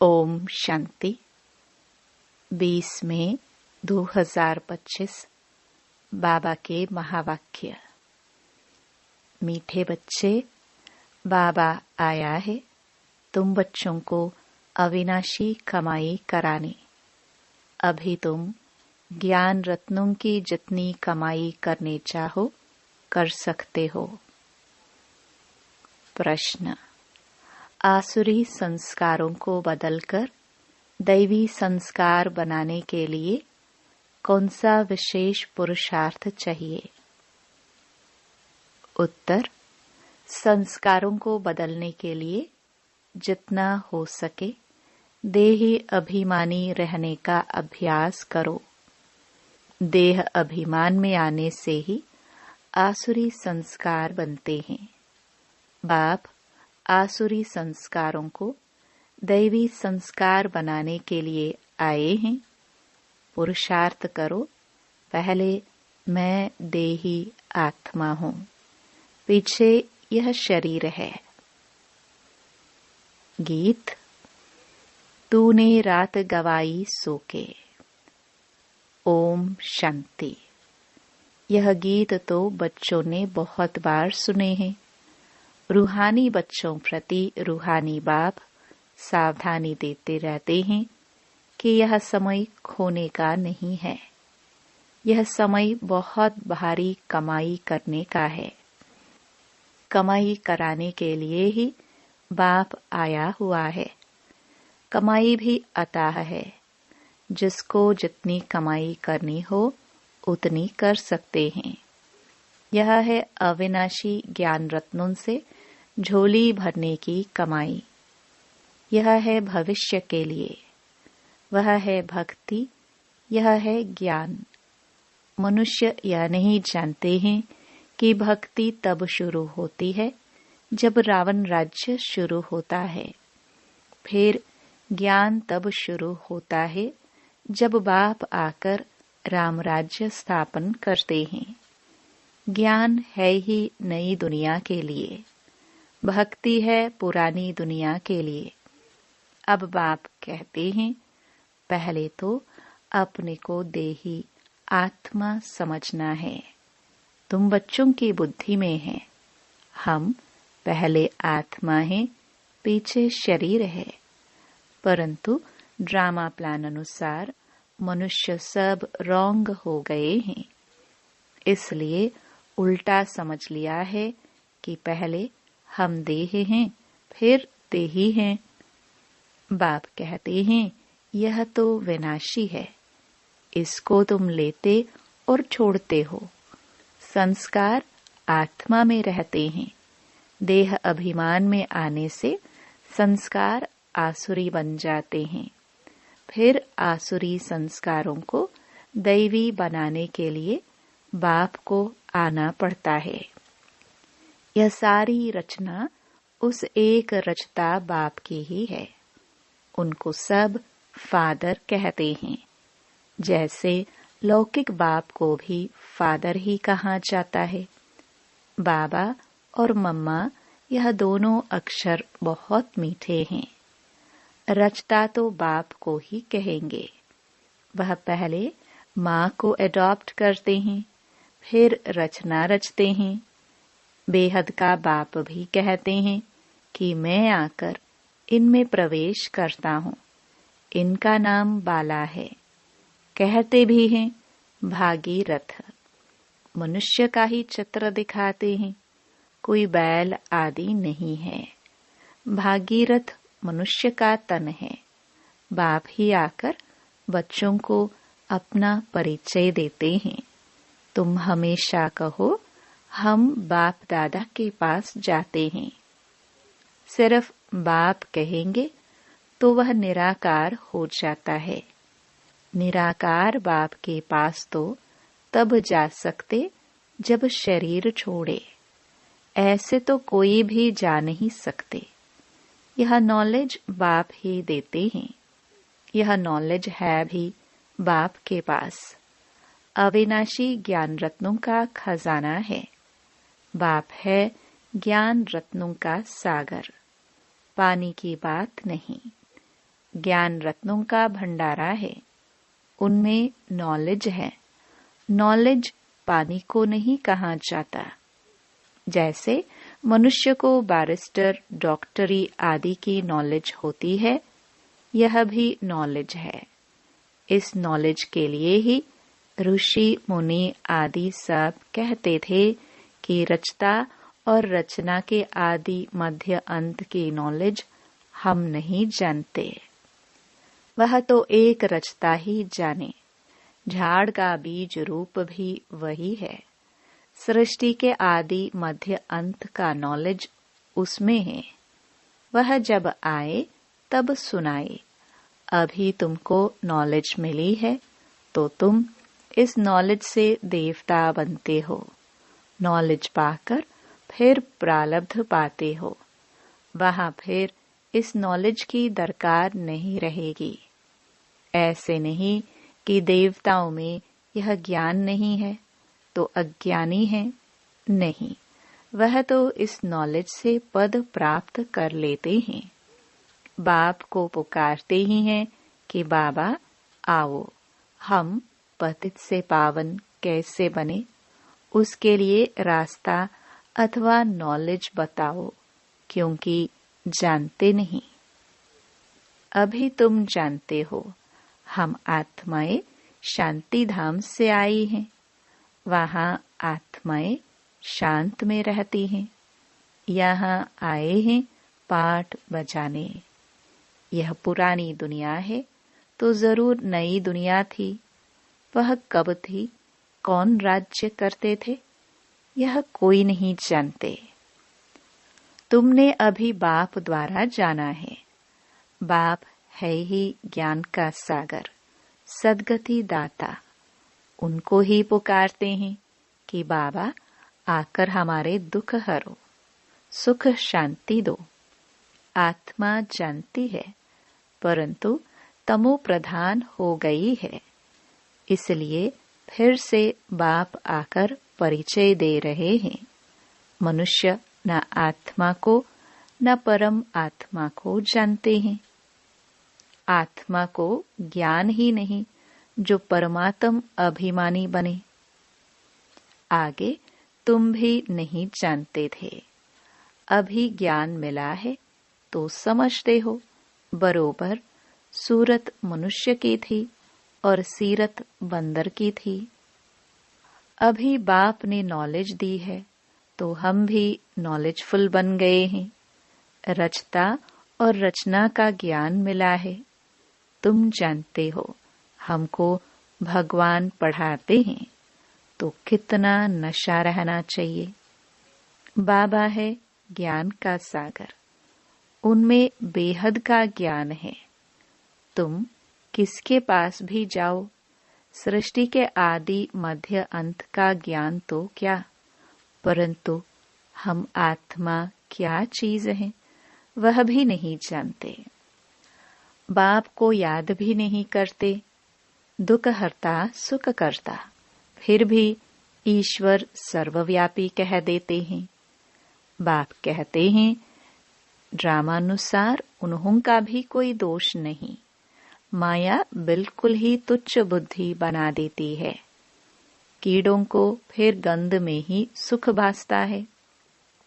ओम शांति। 20 मई 2025 बाबा के महावाक्य। मीठे बच्चे, बाबा आया है तुम बच्चों को अविनाशी कमाई कराने। अभी तुम ज्ञान रत्नों की जितनी कमाई करने चाहो कर सकते हो। प्रश्न। आसुरी संस्कारों को बदलकर दैवी संस्कार बनाने के लिए कौन सा विशेष पुरुषार्थ चाहिए? उत्तर। संस्कारों को बदलने के लिए जितना हो सके देह अभिमानी रहने का अभ्यास करो। देह अभिमान में आने से ही आसुरी संस्कार बनते हैं। बाप आसुरी संस्कारों को दैवी संस्कार बनाने के लिए आए हैं। पुरुषार्थ करो। पहले मैं देही आत्मा हूँ, पीछे यह शरीर है। गीत। तूने रात गवाई सो के। ओम शांति। यह गीत तो बच्चों ने बहुत बार सुने हैं। रूहानी बच्चों प्रति रूहानी बाप सावधानी देते रहते हैं कि यह समय खोने का नहीं है। यह समय बहुत भारी कमाई करने का है। कमाई कराने के लिए ही बाप आया हुआ है। कमाई भी अताह है। जिसको जितनी कमाई करनी हो उतनी कर सकते हैं। यह है अविनाशी ज्ञान रत्नों से झोली भरने की कमाई। यह है भविष्य के लिए। वह है भक्ति। यह है ज्ञान। मनुष्य यह नहीं जानते हैं कि भक्ति तब शुरू होती है जब रावण राज्य शुरू होता है। फिर ज्ञान तब शुरू होता है जब बाप आकर राम राज्य स्थापन करते हैं। ज्ञान है ही नई दुनिया के लिए। भक्ति है पुरानी दुनिया के लिए। अब बाप कहते हैं पहले तो अपने को देही आत्मा समझना है। तुम बच्चों की बुद्धि में है। हम पहले आत्मा हैं, पीछे शरीर है। परंतु ड्रामा प्लान अनुसार मनुष्य सब रॉन्ग हो गए हैं। इसलिए उल्टा समझ लिया है कि पहले हम देह हैं, फिर देही हैं। बाप कहते हैं यह तो विनाशी है। इसको तुम लेते और छोड़ते हो। संस्कार आत्मा में रहते हैं। देह अभिमान में आने से संस्कार आसुरी बन जाते हैं। फिर आसुरी संस्कारों को दैवी बनाने के लिए बाप को आना पड़ता है। यह सारी रचना उस एक रचता बाप की ही है। उनको सब फादर कहते हैं। जैसे लौकिक बाप को भी फादर ही कहा जाता है। बाबा और मम्मा यह दोनों अक्षर बहुत मीठे हैं। रचता तो बाप को ही कहेंगे। वह पहले माँ को एडॉप्ट करते हैं, फिर रचना रचते हैं। बेहद का बाप भी कहते हैं कि मैं आकर इनमें प्रवेश करता हूँ। इनका नाम बाला है। कहते भी हैं भागीरथ। मनुष्य का ही चित्र दिखाते हैं। कोई बैल आदि नहीं है। भागीरथ मनुष्य का तन है। बाप ही आकर बच्चों को अपना परिचय देते हैं। तुम हमेशा कहो हम बाप दादा के पास जाते हैं। सिर्फ बाप कहेंगे तो वह निराकार हो जाता है। निराकार बाप के पास तो तब जा सकते जब शरीर छोड़े। ऐसे तो कोई भी जा नहीं सकते। यह नॉलेज बाप ही देते हैं। यह नॉलेज है भी बाप के पास। अविनाशी ज्ञान रत्नों का खजाना है। बाप है ज्ञान रत्नों का सागर। पानी की बात नहीं। ज्ञान रत्नों का भंडारा है, उनमें नॉलेज है। नॉलेज पानी को नहीं कहा जाता। जैसे मनुष्य को बैरिस्टर, डॉक्टरी आदि की नॉलेज होती है, यह भी नॉलेज है। इस नॉलेज के लिए ही ऋषि मुनि आदि सब कहते थे कि रचता और रचना के आदि मध्य अंत की नॉलेज हम नहीं जानते। वह तो एक रचता ही जाने। झाड़ का बीज रूप भी वही है। सृष्टि के आदि मध्य अंत का नॉलेज उसमें है। वह जब आए तब सुनाए। अभी तुमको नॉलेज मिली है तो तुम इस नॉलेज से देवता बनते हो। नॉलेज पाकर फिर प्रारब्ध पाते हो। वहां फिर इस नॉलेज की दरकार नहीं रहेगी। ऐसे नहीं कि देवताओं में यह ज्ञान नहीं है तो अज्ञानी है। नहीं, वह तो इस नॉलेज से पद प्राप्त कर लेते हैं। बाप को पुकारते ही हैं कि बाबा आओ, हम पतित से पावन कैसे बने, उसके लिए रास्ता अथवा नॉलेज बताओ, क्योंकि जानते नहीं। अभी तुम जानते हो, हम आत्माएं शांति धाम से आई हैं। वहां आत्माएं शांत में रहती हैं। यहाँ आए हैं पाठ बजाने। यह पुरानी दुनिया है तो जरूर नई दुनिया थी। वह कब थी, कौन राज्य करते थे, यह कोई नहीं जानते। तुमने अभी बाप द्वारा जाना है। बाप है ही ज्ञान का सागर, सद्गति दाता। उनको ही पुकारते हैं कि बाबा आकर हमारे दुख हरो, सुख शांति दो। आत्मा जानती है, परंतु तमो प्रधान हो गई है। इसलिए फिर से बाप आकर परिचय दे रहे हैं। मनुष्य न आत्मा को न परम आत्मा को जानते हैं। आत्मा को ज्ञान ही नहीं जो परमात्म अभिमानी बने। आगे तुम भी नहीं जानते थे, अभी ज्ञान मिला है तो समझते हो। बरोबर सूरत मनुष्य की थी और सीरत बंदर की थी। अभी बाप ने नॉलेज दी है तो हम भी नॉलेजफुल बन गए हैं। रचता और रचना का ज्ञान मिला है। तुम जानते हो, हमको भगवान पढ़ाते हैं तो कितना नशा रहना चाहिए। बाबा है ज्ञान का सागर, उनमें बेहद का ज्ञान है। तुम किसके पास भी जाओ, सृष्टि के आदि मध्य अंत का ज्ञान तो क्या, परंतु हम आत्मा क्या चीज है वह भी नहीं जानते। बाप को याद भी नहीं करते। दुख हरता सुख करता, फिर भी ईश्वर सर्वव्यापी कह देते हैं। बाप कहते हैं ड्रामानुसार उन्हों का भी कोई दोष नहीं। माया बिल्कुल ही तुच्छ बुद्धि बना देती है। कीड़ों को फिर गंध में ही सुख भासता है।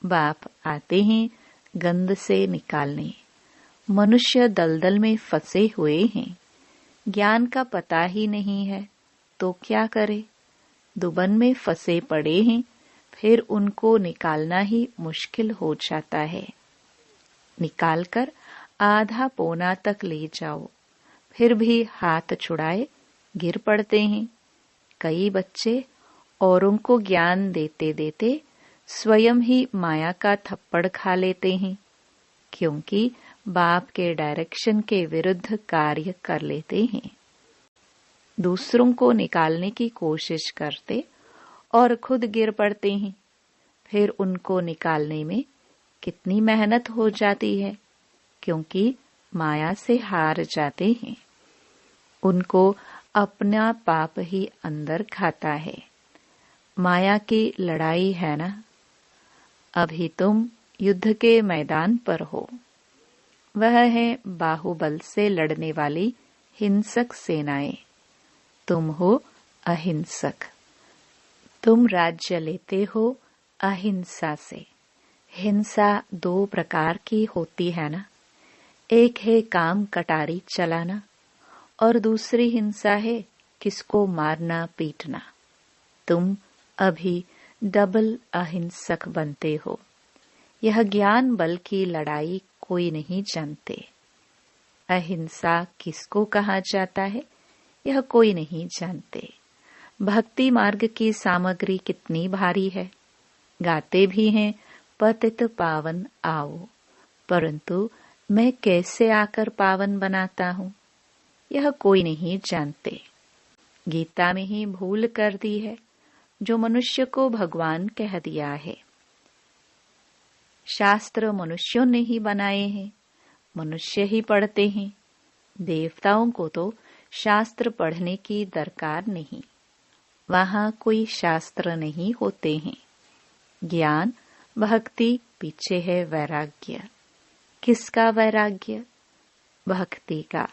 बाप आते हैं गंध से निकालने। मनुष्य दलदल में फंसे हुए हैं। ज्ञान का पता ही नहीं है तो क्या करे। दुबन में फंसे पड़े हैं, फिर उनको निकालना ही मुश्किल हो जाता है। निकालकर आधा पौना तक ले जाओ, फिर भी हाथ छुड़ाए गिर पड़ते हैं। कई बच्चे औरों को ज्ञान देते देते स्वयं ही माया का थप्पड़ खा लेते हैं, क्योंकि बाप के डायरेक्शन के विरुद्ध कार्य कर लेते हैं। दूसरों को निकालने की कोशिश करते और खुद गिर पड़ते हैं। फिर उनको निकालने में कितनी मेहनत हो जाती है, क्योंकि माया से हार जाते हैं। उनको अपना पाप ही अंदर खाता है। माया की लड़ाई है ना। अभी तुम युद्ध के मैदान पर हो। वह है बाहुबल से लड़ने वाली हिंसक सेनाएं। तुम हो अहिंसक। तुम राज्य लेते हो अहिंसा से। हिंसा 2 प्रकार की होती है ना। एक है काम कटारी चलाना और दूसरी हिंसा है किसको मारना पीटना। तुम अभी डबल अहिंसक बनते हो। यह ज्ञान बल की लड़ाई कोई नहीं जानते। अहिंसा किसको कहा जाता है यह कोई नहीं जानते। भक्ति मार्ग की सामग्री कितनी भारी है। गाते भी हैं पतित पावन आओ, परंतु मैं कैसे आकर पावन बनाता हूँ यह कोई नहीं जानते। गीता में ही भूल कर दी है जो मनुष्य को भगवान कह दिया है। शास्त्र मनुष्यों ने ही बनाए हैं, मनुष्य ही पढ़ते हैं। देवताओं को तो शास्त्र पढ़ने की दरकार नहीं, वहां कोई शास्त्र नहीं होते हैं। ज्ञान भक्ति पीछे है वैराग्य। किसका वैराग्य? भक्ति का।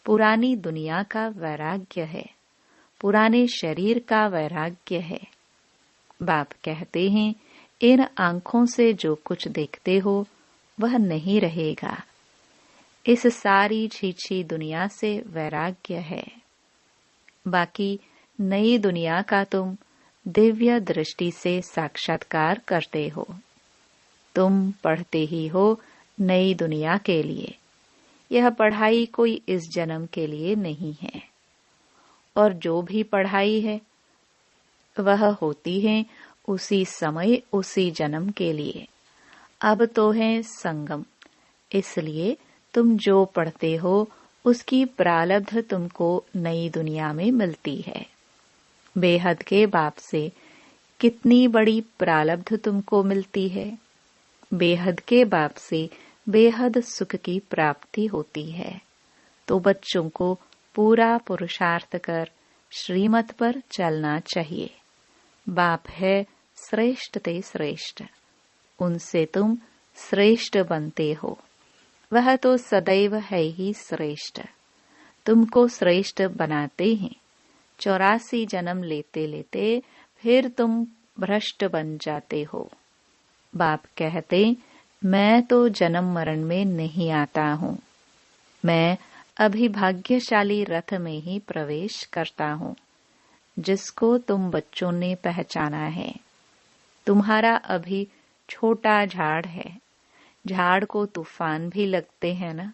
पुरानी दुनिया का वैराग्य है, पुराने शरीर का वैराग्य है। बाप कहते हैं इन आंखों से जो कुछ देखते हो वह नहीं रहेगा। इस सारी छीछी दुनिया से वैराग्य है। बाकी नई दुनिया का तुम दिव्य दृष्टि से साक्षात्कार करते हो। तुम पढ़ते ही हो नई दुनिया के लिए। यह पढ़ाई कोई इस जन्म के लिए नहीं है, और जो भी पढ़ाई है वह होती है उसी समय उसी जन्म के लिए। अब तो है संगम, इसलिए तुम जो पढ़ते हो उसकी प्रारब्ध तुमको नई दुनिया में मिलती है। बेहद के बाप से कितनी बड़ी प्रारब्ध तुमको मिलती है। बेहद के बाप से बेहद सुख की प्राप्ति होती है। तो बच्चों को पूरा पुरुषार्थ कर श्रीमत पर चलना चाहिए। बाप है श्रेष्ठ ते श्रेष्ठ, उनसे तुम श्रेष्ठ बनते हो। वह तो सदैव है ही श्रेष्ठ, तुमको श्रेष्ठ बनाते हैं। 84 जन्म लेते लेते फिर तुम भ्रष्ट बन जाते हो। बाप कहते मैं तो जन्म मरण में नहीं आता हूँ, मैं अभी भाग्यशाली रथ में ही प्रवेश करता हूँ जिसको तुम बच्चों ने पहचाना है। तुम्हारा अभी छोटा झाड़ है, झाड़ को तूफान भी लगते हैं ना,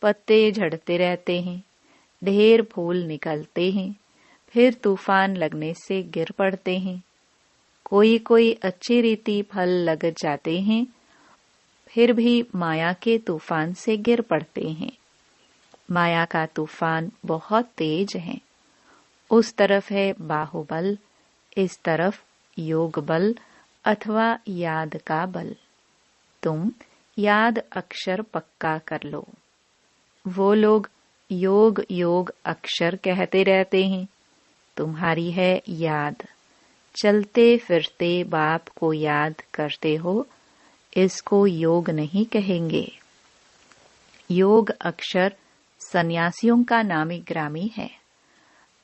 पत्ते झड़ते रहते हैं, ढेर फूल निकलते हैं, फिर तूफान लगने से गिर पड़ते हैं। कोई कोई अच्छी रीति फल लग जाते हैं, फिर भी माया के तूफान से गिर पड़ते हैं। माया का तूफान बहुत तेज है। उस तरफ है बाहुबल, इस तरफ योग बल अथवा याद का बल। तुम याद अक्षर पक्का कर लो। वो लोग योग योग अक्षर कहते रहते हैं, तुम्हारी है याद। चलते फिरते बाप को याद करते हो, इसको योग नहीं कहेंगे। योग अक्षर सन्यासियों का नामी ग्रामी है।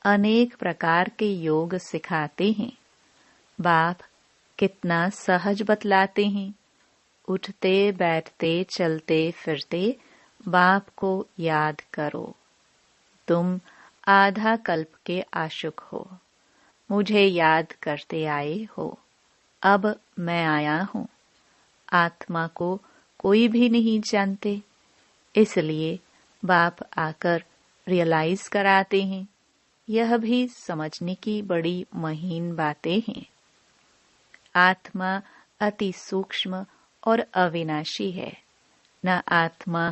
अनेक प्रकार के योग सिखाते हैं। बाप कितना सहज बतलाते हैं। उठते बैठते चलते फिरते बाप को याद करो। तुम आधा कल्प के आशुक हो, मुझे याद करते आए हो। अब मैं आया हूँ। आत्मा को कोई भी नहीं जानते, इसलिए बाप आकर रियलाइज कराते हैं। यह भी समझने की बड़ी महीन बातें हैं। आत्मा अति सूक्ष्म और अविनाशी है। न आत्मा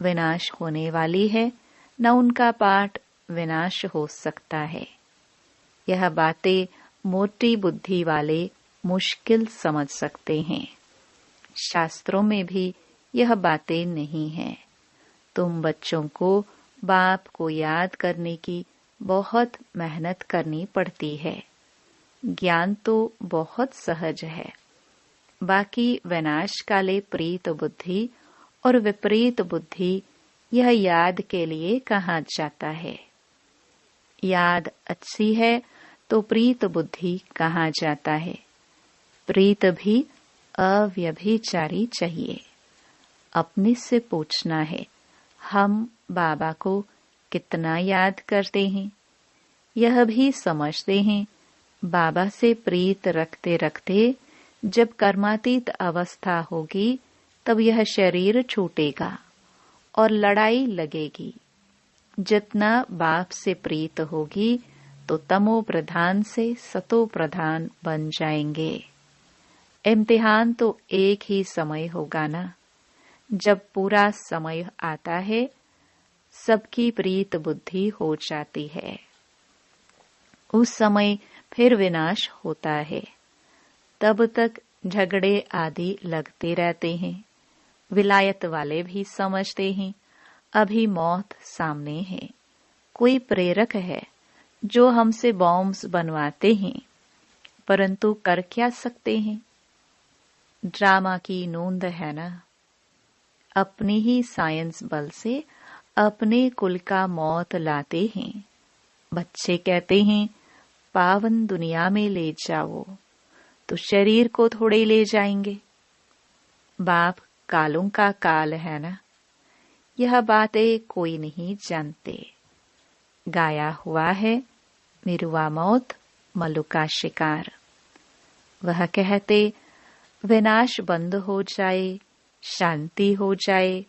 विनाश होने वाली है, न उनका पाठ विनाश हो सकता है। यह बातें मोटी बुद्धि वाले मुश्किल समझ सकते हैं। शास्त्रों में भी यह बातें नहीं हैं। तुम बच्चों को बाप को याद करने की बहुत मेहनत करनी पड़ती है। ज्ञान तो बहुत सहज है, बाकी विनाश काले प्रीत बुद्धि और विपरीत बुद्धि यह याद के लिए कहा जाता है। याद अच्छी है तो प्रीत बुद्धि कहा जाता है। प्रीत भी अव्यभिचारी चाहिए। अपने से पूछना है, हम बाबा को कितना याद करते हैं? यह भी समझते हैं, बाबा से प्रीत रखते रखते जब कर्मातीत अवस्था होगी तब यह शरीर छूटेगा और लड़ाई लगेगी। जितना बाप से प्रीत होगी तो तमो प्रधान से सतो प्रधान बन जाएंगे। इम्तिहान तो एक ही समय होगा ना। जब पूरा समय आता है सबकी प्रीत बुद्धि हो जाती है। उस समय फिर विनाश होता है। तब तक झगड़े आदि लगते रहते हैं। विलायत वाले भी समझते हैं अभी मौत सामने है। कोई प्रेरक है जो हमसे बॉम्ब्स बनवाते हैं, परंतु कर क्या सकते हैं? ड्रामा की नोंद है ना। अपनी ही साइंस बल से अपने कुल का मौत लाते हैं। बच्चे कहते हैं पावन दुनिया में ले जाओ, तो शरीर को थोड़े ले जाएंगे। बाप कालों का काल है ना। यह बातें कोई नहीं जानते। गाया हुआ है मिरुआ मौत मल्लू का शिकार। वह कहते विनाश बंद हो जाए, शांति हो जाए।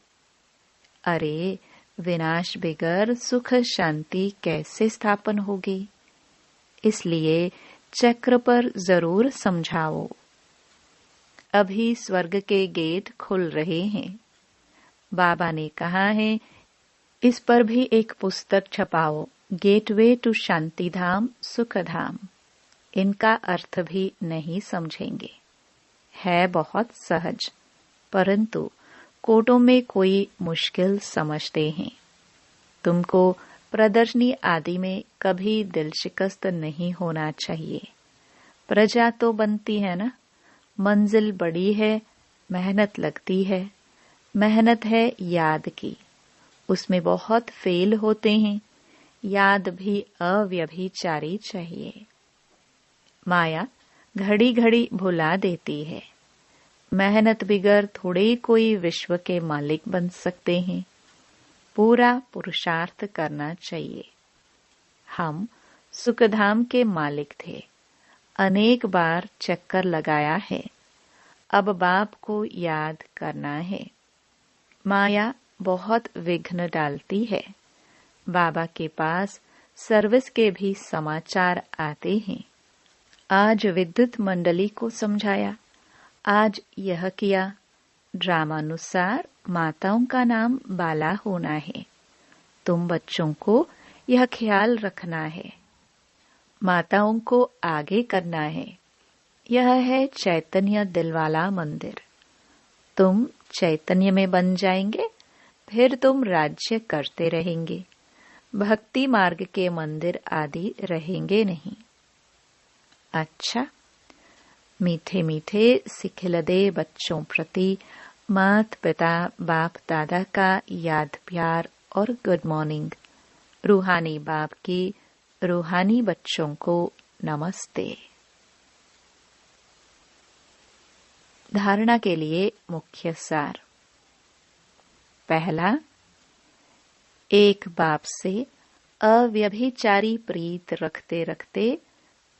अरे विनाश बगैर सुख शांति कैसे स्थापन होगी? इसलिए चक्र पर जरूर समझाओ। अभी स्वर्ग के गेट खुल रहे हैं। बाबा ने कहा है इस पर भी एक पुस्तक छपाओ, गेटवे टू शांति धाम सुख धाम। इनका अर्थ भी नहीं समझेंगे। है बहुत सहज, परंतु कोटों में कोई मुश्किल समझते हैं। तुमको प्रदर्शनी आदि में कभी दिल शिकस्त नहीं होना चाहिए। प्रजा तो बनती है ना। मंजिल बड़ी है, मेहनत लगती है। मेहनत है याद की, उसमें बहुत फेल होते हैं। याद भी अव्यभिचारी चाहिए। माया घड़ी घड़ी भुला देती है। मेहनत बिगर थोड़े कोई विश्व के मालिक बन सकते हैं। पूरा पुरुषार्थ करना चाहिए। हम सुखधाम के मालिक थे। अनेक बार चक्कर लगाया है। अब बाप को याद करना है। माया बहुत विघ्न डालती है। बाबा के पास सर्विस के भी समाचार आते हैं। आज विद्युत मंडली को समझाया, आज यह किया। ड्रामानुसार माताओं का नाम बाला होना है। तुम बच्चों को यह ख्याल रखना है। माताओं को आगे करना है। यह है चैतन्य दिलवाला मंदिर। तुम चैतन्य में बन जाएंगे, फिर तुम राज्य करते रहेंगे। भक्ति मार्ग के मंदिर आदि रहेंगे नहीं। अच्छा, मीठे मीठे सिखिलदे बच्चों प्रति मात पिता बाप दादा का याद प्यार और गुड मॉर्निंग। रूहानी बाप की रूहानी बच्चों को नमस्ते। धारणा के लिए मुख्य सार। पहला, एक बाप से अव्यभिचारी प्रीत रखते रखते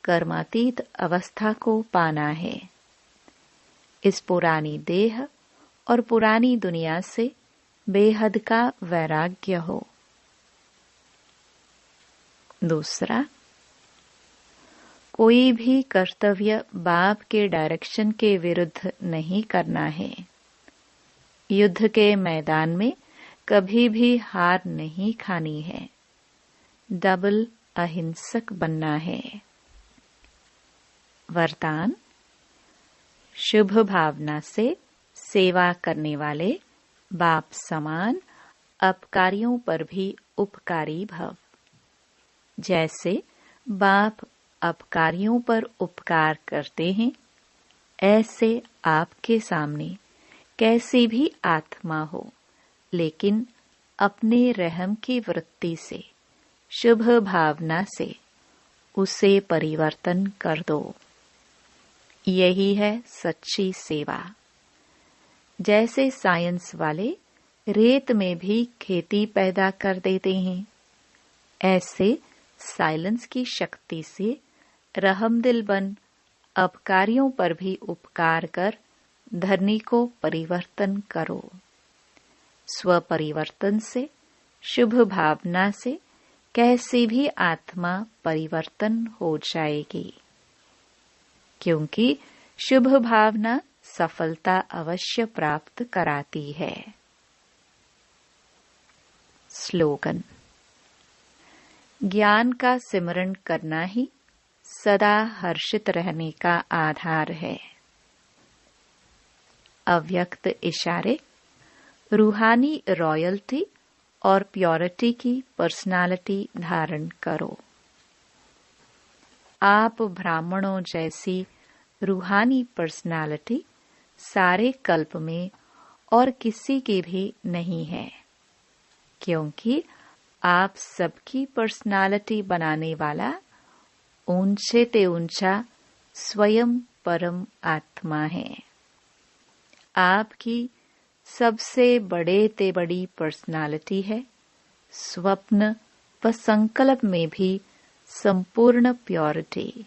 कर्मातीत अवस्था को पाना है। इस पुरानी देह और पुरानी दुनिया से बेहद का वैराग्य हो। दूसरा, कोई भी कर्तव्य बाप के डायरेक्शन के विरुद्ध नहीं करना है। युद्ध के मैदान में कभी भी हार नहीं खानी है। डबल अहिंसक बनना है। वरदान, शुभ भावना से सेवा करने वाले बाप समान अपकारियों पर भी उपकारी भव। जैसे बाप अपकारियों पर उपकार करते हैं, ऐसे आपके सामने कैसी भी आत्मा हो, लेकिन अपने रहम की वृत्ति से, शुभ भावना से उसे परिवर्तन कर दो। यही है सच्ची सेवा। जैसे साइंस वाले रेत में भी खेती पैदा कर देते हैं, ऐसे साइलेंस की शक्ति से रहमदिल बन अपकारियों पर भी उपकार कर धरनी को परिवर्तन करो। स्व परिवर्तन से, शुभ भावना से कैसी भी आत्मा परिवर्तन हो जाएगी, क्योंकि शुभ भावना सफलता अवश्य प्राप्त कराती है। स्लोगन: ज्ञान का सिमरण करना ही सदा हर्षित रहने का आधार है। अव्यक्त इशारे: रूहानी रॉयल्टी और प्योरिटी की पर्सनालिटी धारण करो। आप ब्राह्मणों जैसी रूहानी पर्सनालिटी सारे कल्प में और किसी की भी नहीं है, क्योंकि आप सबकी पर्सनालिटी बनाने वाला ऊंचे ते ऊंचा स्वयं परम आत्मा है। आपकी सबसे बड़े ते बड़ी पर्सनालिटी है स्वप्न व संकल्प में भी संपूर्ण प्योरिटी।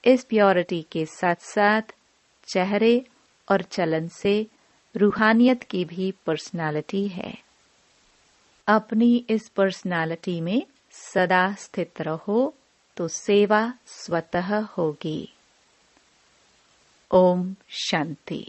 इस प्योरिटी के साथ साथ चेहरे और चलन से रूहानियत की भी पर्सनालिटी है। अपनी इस पर्सनालिटी में सदा स्थित रहो तो सेवा स्वतः होगी। ओम शांति।